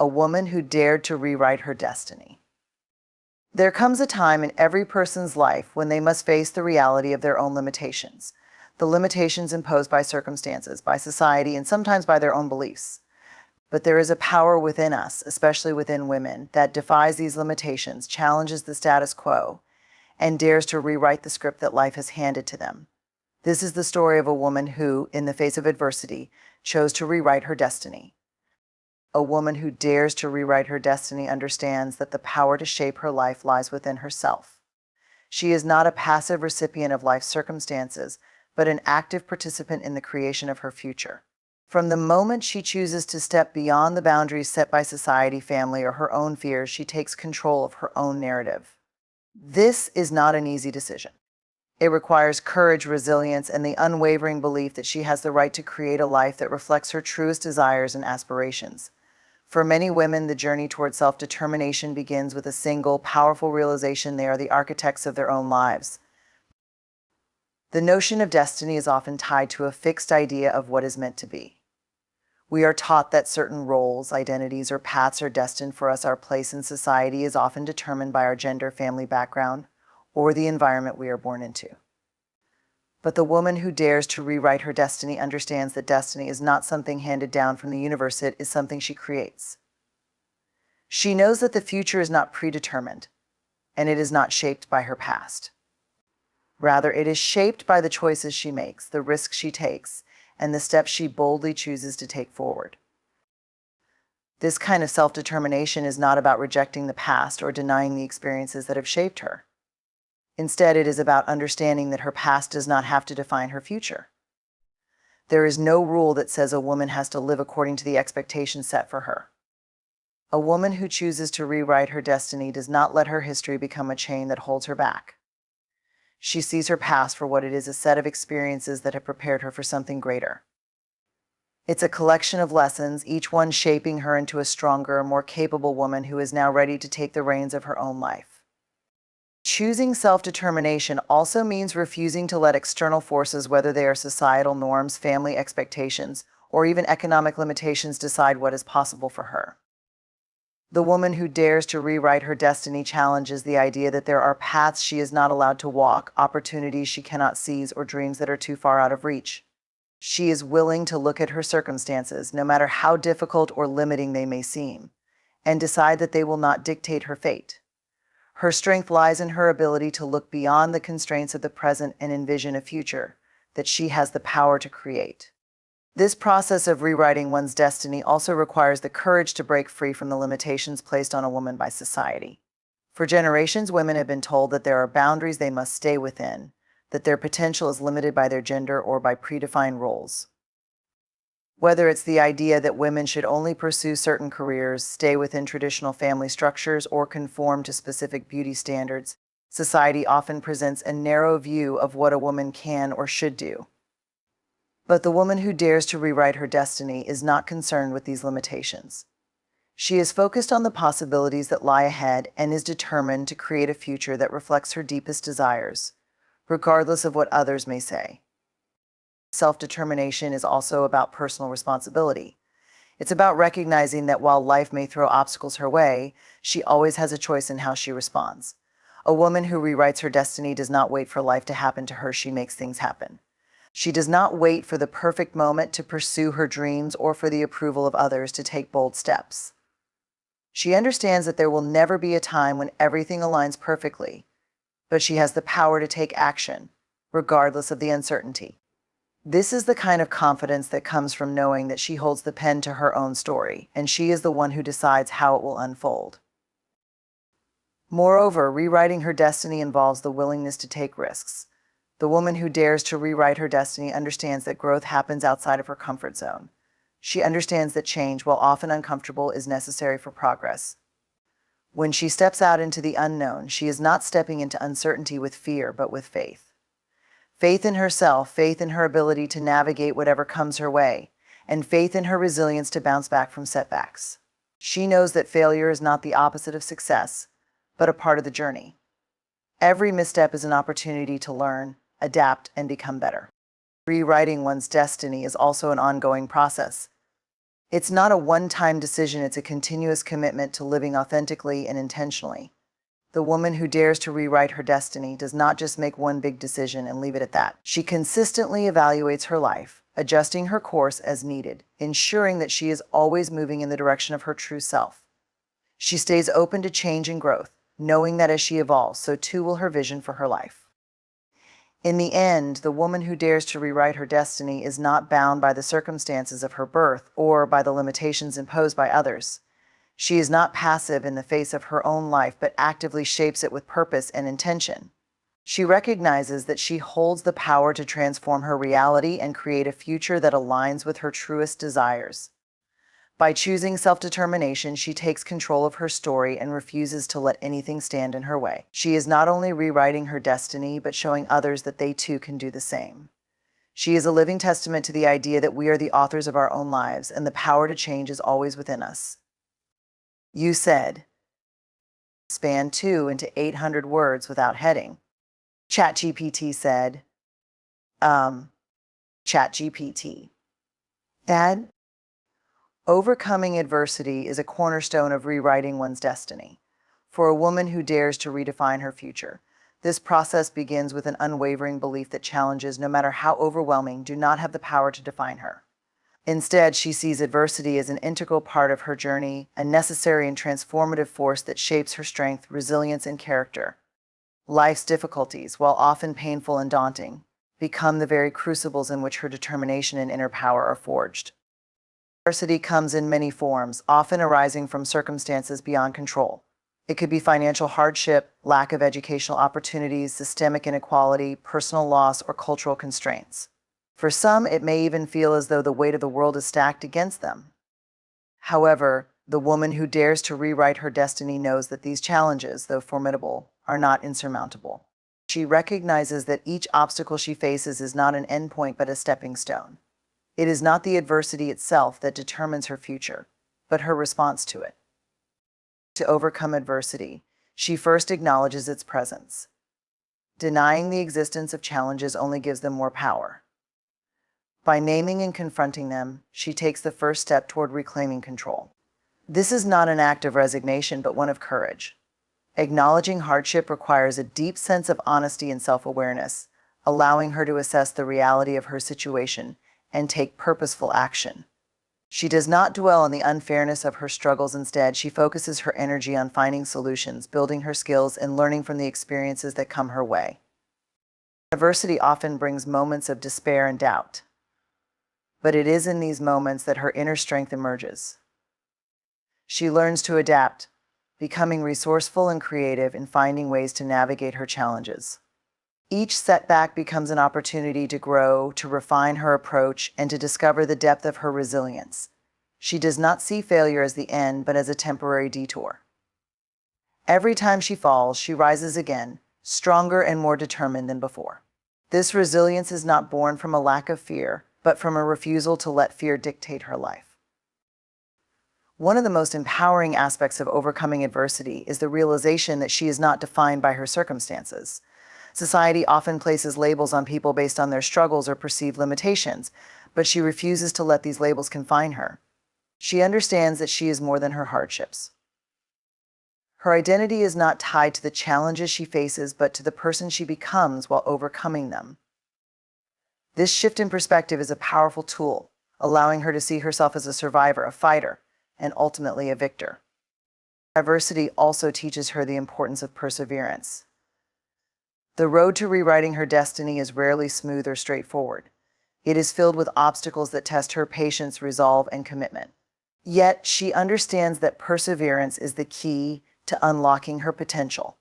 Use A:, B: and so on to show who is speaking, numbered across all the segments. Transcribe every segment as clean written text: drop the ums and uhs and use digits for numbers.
A: a woman who dared to rewrite her destiny. There comes a time in every person's life when they must face the reality of their own limitations, the limitations imposed by circumstances, by society, and sometimes by their own beliefs. But there is a power within us, especially within women, that defies these limitations, challenges the status quo, and dares to rewrite the script that life has handed to them. This is the story of a woman who, in the face of adversity, chose to rewrite her destiny. A woman who dares to rewrite her destiny understands that the power to shape her life lies within herself. She is not a passive recipient of life's circumstances, but an active participant in the creation of her future. From the moment she chooses to step beyond the boundaries set by society, family, or her own fears, she takes control of her own narrative. This is not an easy decision. It requires courage, resilience, and the unwavering belief that she has the right to create a life that reflects her truest desires and aspirations. For many women, the journey toward self-determination begins with a single, powerful realization they are the architects of their own lives. The notion of destiny is often tied to a fixed idea of what is meant to be. We are taught that certain roles, identities, or paths are destined for us. Our place in society is often determined by our gender, family background, or the environment we are born into. But the woman who dares to rewrite her destiny understands that destiny is not something handed down from the universe, it is something she creates. She knows that the future is not predetermined, and it is not shaped by her past. Rather, it is shaped by the choices she makes, the risks she takes, and the steps she boldly chooses to take forward. This kind of self-determination is not about rejecting the past or denying the experiences that have shaped her. Instead, it is about understanding that her past does not have to define her future. There is no rule that says a woman has to live according to the expectations set for her. A woman who chooses to rewrite her destiny does not let her history become a chain that holds her back. She sees her past for what it is, a set of experiences that have prepared her for something greater. It's a collection of lessons, each one shaping her into a stronger, more capable woman who is now ready to take the reins of her own life. Choosing self-determination also means refusing to let external forces, whether they are societal norms, family expectations, or even economic limitations, decide what is possible for her. The woman who dares to rewrite her destiny challenges the idea that there are paths she is not allowed to walk, opportunities she cannot seize, or dreams that are too far out of reach. She is willing to look at her circumstances, no matter how difficult or limiting they may seem, and decide that they will not dictate her fate. Her strength lies in her ability to look beyond the constraints of the present and envision a future that she has the power to create. This process of rewriting one's destiny also requires the courage to break free from the limitations placed on a woman by society. For generations, women have been told that there are boundaries they must stay within, that their potential is limited by their gender or by predefined roles. Whether it's the idea that women should only pursue certain careers, stay within traditional family structures, or conform to specific beauty standards, society often presents a narrow view of what a woman can or should do. But the woman who dares to rewrite her destiny is not concerned with these limitations. She is focused on the possibilities that lie ahead and is determined to create a future that reflects her deepest desires, regardless of what others may say. Self-determination is also about personal responsibility. It's about recognizing that while life may throw obstacles her way, she always has a choice in how she responds. A woman who rewrites her destiny does not wait for life to happen to her, she makes things happen. She does not wait for the perfect moment to pursue her dreams or for the approval of others to take bold steps. She understands that there will never be a time when everything aligns perfectly, but she has the power to take action, regardless of the uncertainty. This is the kind of confidence that comes from knowing that she holds the pen to her own story, and she is the one who decides how it will unfold. Moreover, rewriting her destiny involves the willingness to take risks. The woman who dares to rewrite her destiny understands that growth happens outside of her comfort zone. She understands that change, while often uncomfortable, is necessary for progress. When she steps out into the unknown, she is not stepping into uncertainty with fear, but with faith. Faith in herself, faith in her ability to navigate whatever comes her way, and faith in her resilience to bounce back from setbacks. She knows that failure is not the opposite of success, but a part of the journey. Every misstep is an opportunity to learn, adapt, and become better. Rewriting one's destiny is also an ongoing process. It's not a one-time decision, it's a continuous commitment to living authentically and intentionally. The woman who dares to rewrite her destiny does not just make one big decision and leave it at that. She consistently evaluates her life, adjusting her course as needed, ensuring that she is always moving in the direction of her true self. She stays open to change and growth, knowing that as she evolves, so too will her vision for her life. In the end, the woman who dares to rewrite her destiny is not bound by the circumstances of her birth or by the limitations imposed by others. She is not passive in the face of her own life, but actively shapes it with purpose and intention. She recognizes that she holds the power to transform her reality and create a future that aligns with her truest desires. By choosing self-determination, she takes control of her story and refuses to let anything stand in her way. She is not only rewriting her destiny, but showing others that they too can do the same. She is a living testament to the idea that we are the authors of our own lives, and the power to change is always within us. You said, span 2 into 800 words without heading. ChatGPT said, ChatGPT. Dad, overcoming adversity is a cornerstone of rewriting one's destiny. For a woman who dares to redefine her future, this process begins with an unwavering belief that challenges, no matter how overwhelming, do not have the power to define her. Instead, she sees adversity as an integral part of her journey, a necessary and transformative force that shapes her strength, resilience, and character. Life's difficulties, while often painful and daunting, become the very crucibles in which her determination and inner power are forged. Adversity comes in many forms, often arising from circumstances beyond control. It could be financial hardship, lack of educational opportunities, systemic inequality, personal loss, or cultural constraints. For some, it may even feel as though the weight of the world is stacked against them. However, the woman who dares to rewrite her destiny knows that these challenges, though formidable, are not insurmountable. She recognizes that each obstacle she faces is not an endpoint but a stepping stone. It is not the adversity itself that determines her future, but her response to it. To overcome adversity, she first acknowledges its presence. Denying the existence of challenges only gives them more power. By naming and confronting them, she takes the first step toward reclaiming control. This is not an act of resignation, but one of courage. Acknowledging hardship requires a deep sense of honesty and self-awareness, allowing her to assess the reality of her situation and take purposeful action. She does not dwell on the unfairness of her struggles. Instead, she focuses her energy on finding solutions, building her skills, and learning from the experiences that come her way. Adversity often brings moments of despair and doubt, but it is in these moments that her inner strength emerges. She learns to adapt, becoming resourceful and creative in finding ways to navigate her challenges. Each setback becomes an opportunity to grow, to refine her approach, and to discover the depth of her resilience. She does not see failure as the end, but as a temporary detour. Every time she falls, she rises again, stronger and more determined than before. This resilience is not born from a lack of fear, but from a refusal to let fear dictate her life. One of the most empowering aspects of overcoming adversity is the realization that she is not defined by her circumstances. Society often places labels on people based on their struggles or perceived limitations, but she refuses to let these labels confine her. She understands that she is more than her hardships. Her identity is not tied to the challenges she faces, but to the person she becomes while overcoming them. This shift in perspective is a powerful tool, allowing her to see herself as a survivor, a fighter, and ultimately a victor. Adversity also teaches her the importance of perseverance. The road to rewriting her destiny is rarely smooth or straightforward. It is filled with obstacles that test her patience, resolve, and commitment. Yet, she understands that perseverance is the key to unlocking her potential.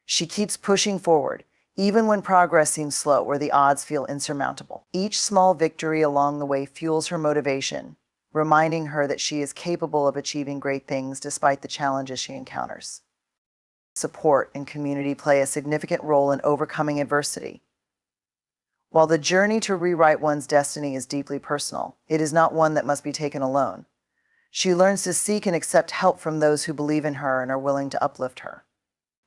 A: She keeps pushing forward, even when progress seems slow or the odds feel insurmountable. Each small victory along the way fuels her motivation, reminding her that she is capable of achieving great things despite the challenges she encounters. Support and community play a significant role in overcoming adversity. While the journey to rewrite one's destiny is deeply personal, it is not one that must be taken alone. She learns to seek and accept help from those who believe in her and are willing to uplift her.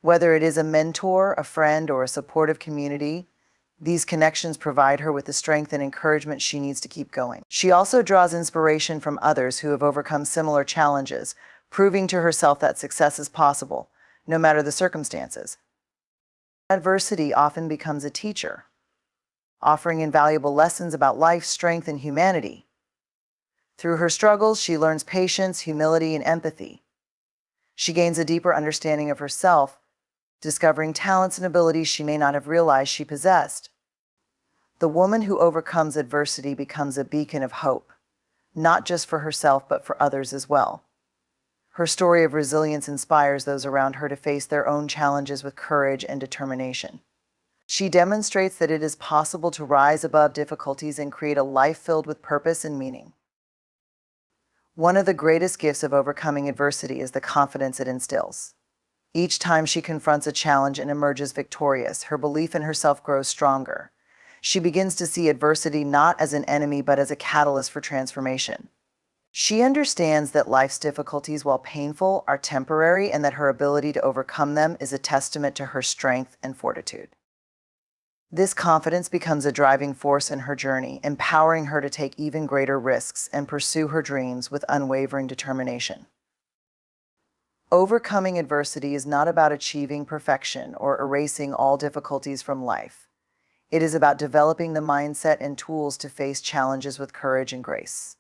A: Whether it is a mentor, a friend, or a supportive community, These connections provide her with the strength and encouragement she needs to keep going. She also draws inspiration from others who have overcome similar challenges, proving to herself that success is possible, no matter the circumstances. Adversity often becomes a teacher, offering invaluable lessons about life, strength, and humanity. Through her struggles, she learns patience, humility, and empathy. She gains a deeper understanding of herself, discovering talents and abilities she may not have realized she possessed. The woman who overcomes adversity becomes a beacon of hope, not just for herself but for others as well. Her story of resilience inspires those around her to face their own challenges with courage and determination. She demonstrates that it is possible to rise above difficulties and create a life filled with purpose and meaning. One of the greatest gifts of overcoming adversity is the confidence it instills. Each time she confronts a challenge and emerges victorious, her belief in herself grows stronger. She begins to see adversity not as an enemy but as a catalyst for transformation. She understands that life's difficulties, while painful, are temporary and that her ability to overcome them is a testament to her strength and fortitude. This confidence becomes a driving force in her journey, empowering her to take even greater risks and pursue her dreams with unwavering determination. Overcoming adversity is not about achieving perfection or erasing all difficulties from life. It is about developing the mindset and tools to face challenges with courage and grace.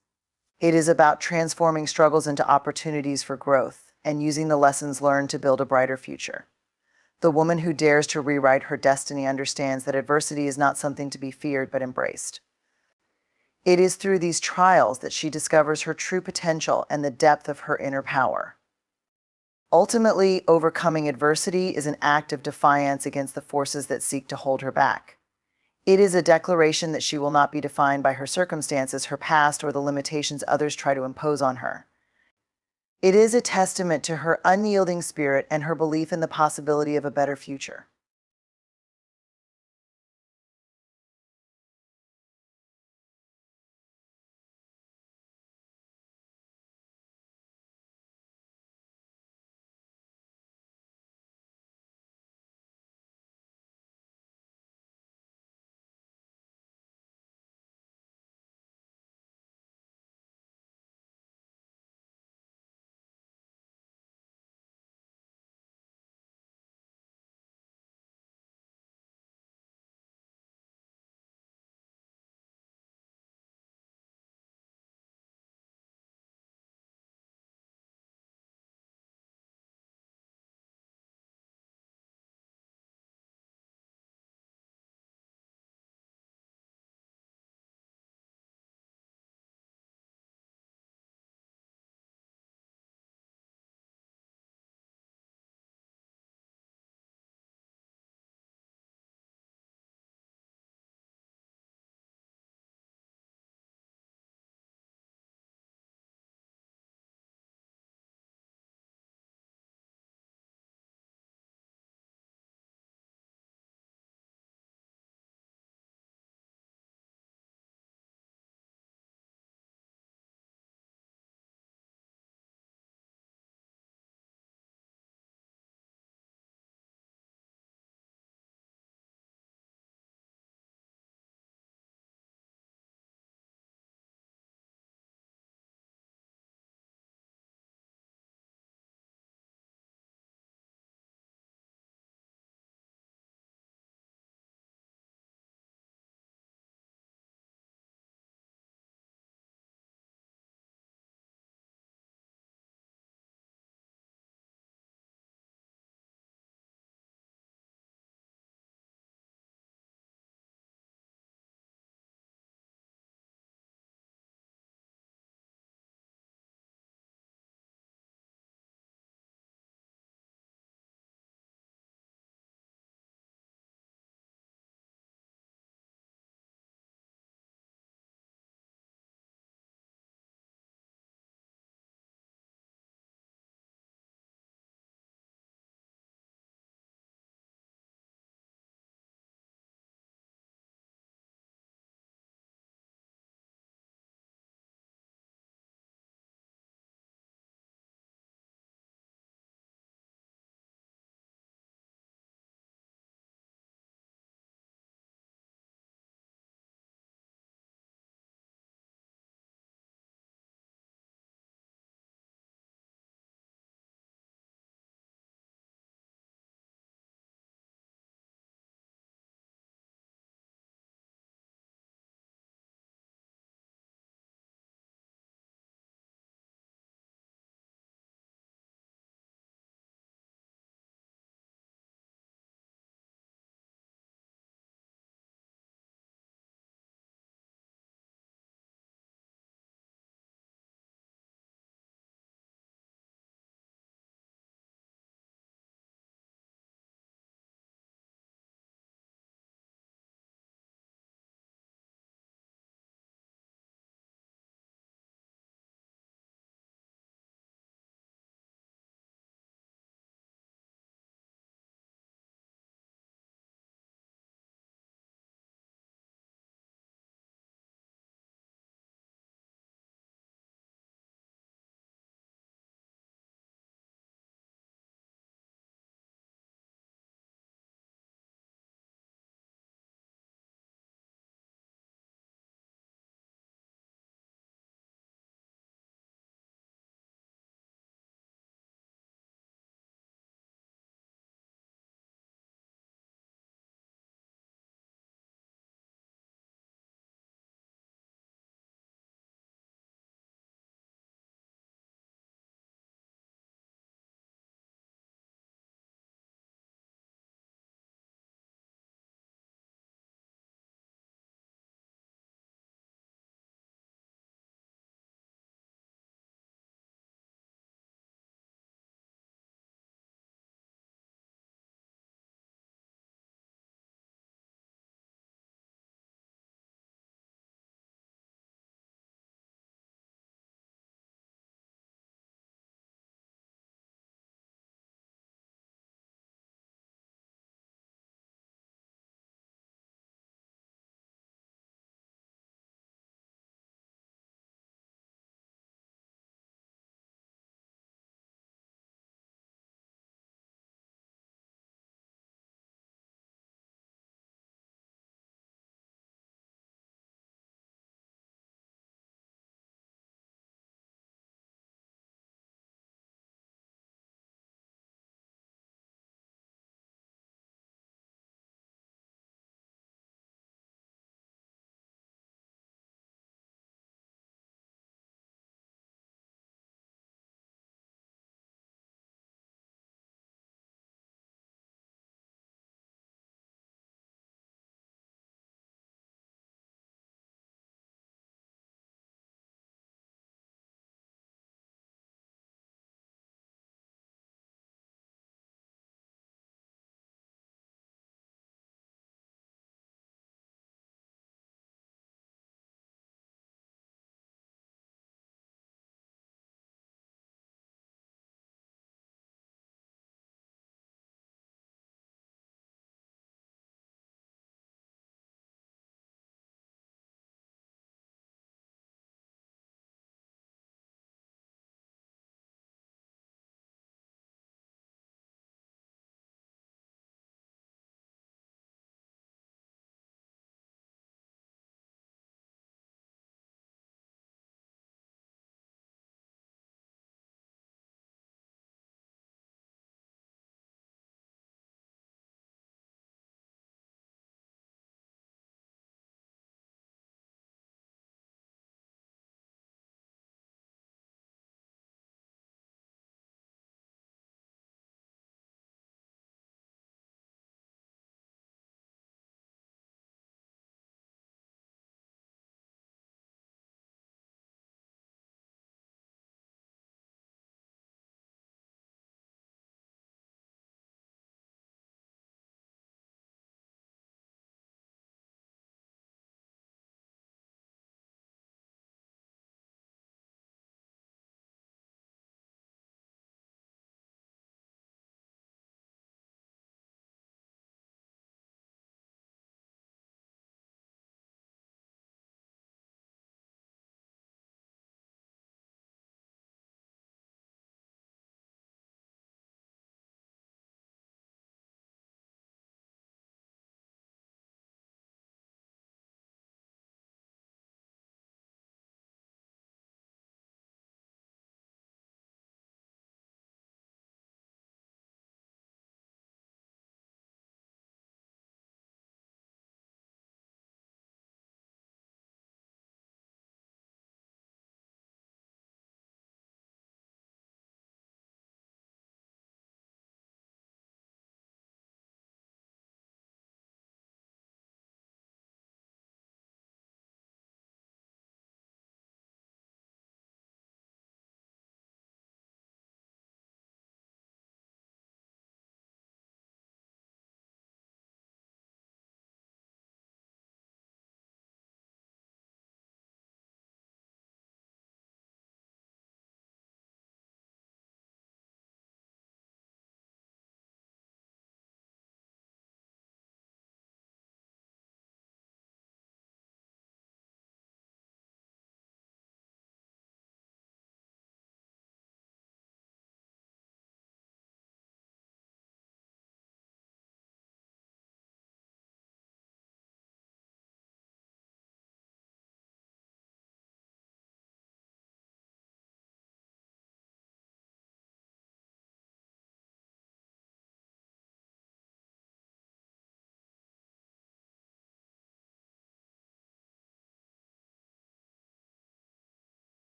A: It is about transforming struggles into opportunities for growth and using the lessons learned to build a brighter future. The woman who dares to rewrite her destiny understands that adversity is not something to be feared but embraced. It is through these trials that she discovers her true potential and the depth of her inner power. Ultimately, overcoming adversity is an act of defiance against the forces that seek to hold her back. It is a declaration that she will not be defined by her circumstances, her past, or the limitations others try to impose on her. It is a testament to her unyielding spirit and her belief in the possibility of a better future.